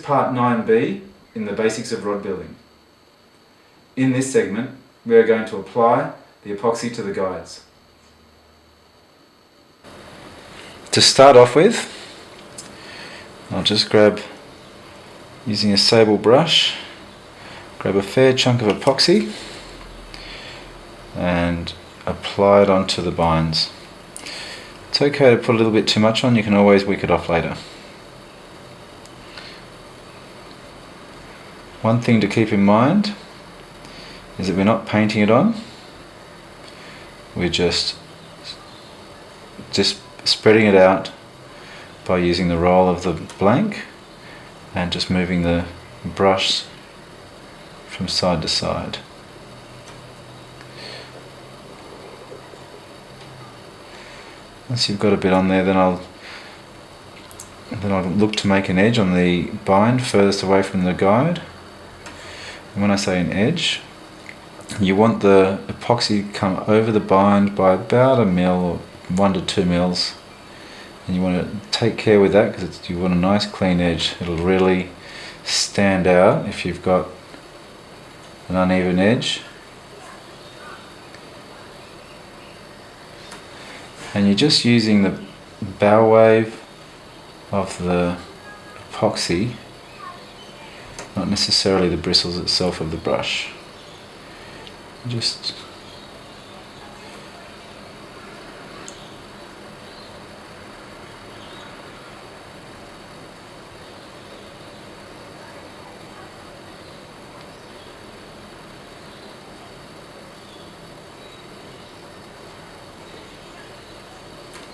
part 9b in the basics of rod building. In this segment, we are going to apply the epoxy to the guides. To start off with, I'll just grab, using a sable brush, grab a fair chunk of epoxy and apply it onto the binds. It's okay to put a little bit too much on, you can always wick it off later. One thing to keep in mind is that we're not painting it on, we're just spreading it out by using the roll of the blank and just moving the brush from side to side. Once you've got a bit on there, then I'll look to make an edge on the bind furthest away from the guide. And when I say an edge, you want the epoxy to come over the bind by about 1 mil or 1 to 2 mils, and you want to take care with that because you want a nice clean edge. It'll really stand out if you've got an uneven edge. And you're just using the bow wave of the epoxy, not necessarily the bristles itself of the brush. Just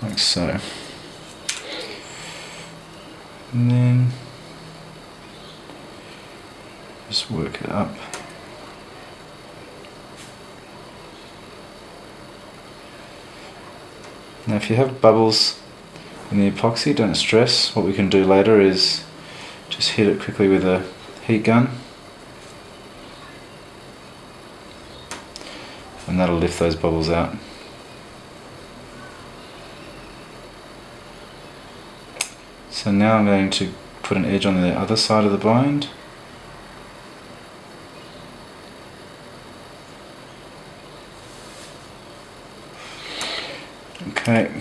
like so. And then just work it up. Now if you have bubbles in the epoxy, don't stress. What we can do later is just hit it quickly with a heat gun and that'll lift those bubbles out. So now I'm going to put an edge on the other side of the bind. Okay,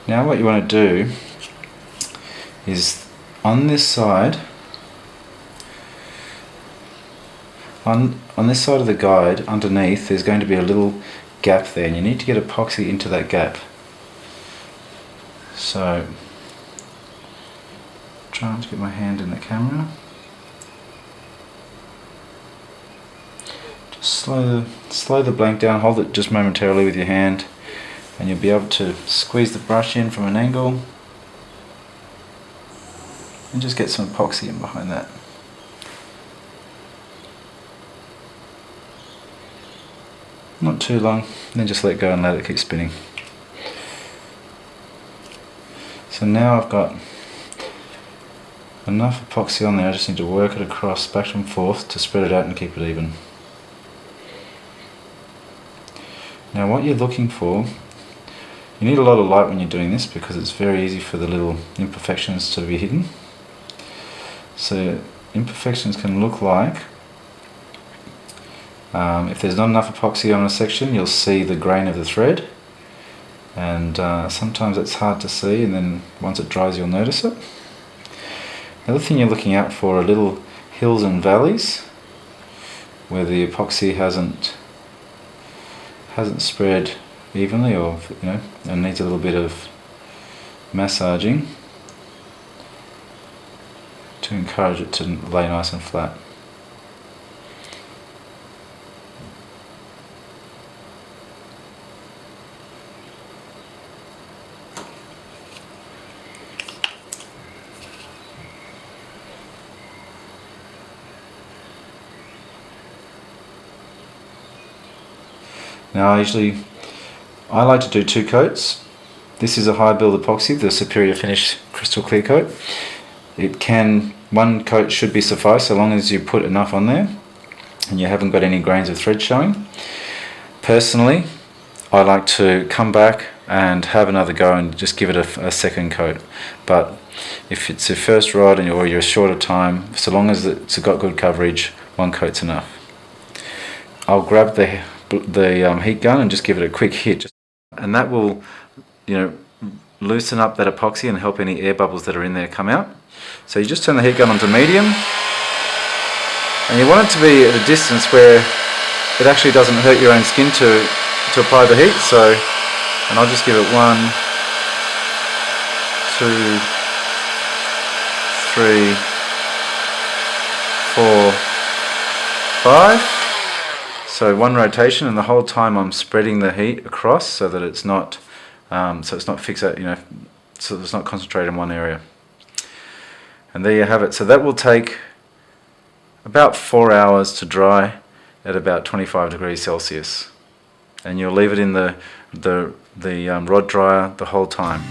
now what you want to do is on this side, on this side of the guide underneath, there's going to be a little gap there and you need to get epoxy into that gap. So trying to get my hand in the camera. Just slow the blank down, hold it just momentarily with your hand and you'll be able to squeeze the brush in from an angle and just get some epoxy in behind that. Not too long, then just let go and let it keep spinning. So now I've got enough epoxy on there, I just need to work it across back and forth to spread it out and keep it even. Now what you're looking for, you need a lot of light when you're doing this because it's very easy for the little imperfections to be hidden. So imperfections can look like, if there's not enough epoxy on a section, you'll see the grain of the thread, and sometimes it's hard to see, and then once it dries you'll notice it. The other thing you're looking out for are little hills and valleys where the epoxy hasn't spread evenly, or and needs a little bit of massaging to encourage it to lay nice and flat. Now I like to do 2 coats. This is a high build epoxy, the Superior Finish Crystal Clear Coat. One coat should be suffice so long as you put enough on there and you haven't got any grains of thread showing. Personally, I like to come back and have another go and just give it a second coat, but if it's your first rod or you're a shorter time, so long as it's got good coverage, one coat's enough. I'll grab the heat gun and just give it a quick hit, and that will, loosen up that epoxy and help any air bubbles that are in there come out. So you just turn the heat gun onto medium, and you want it to be at a distance where it actually doesn't hurt your own skin to apply the heat. So, and I'll just give it 1, 2, 3, 4, 5. So one rotation, and the whole time I'm spreading the heat across so that it's not fixated, so it's not concentrated in one area. And there you have it. So that will take about 4 hours to dry at about 25 degrees Celsius, and you'll leave it in the rod dryer the whole time.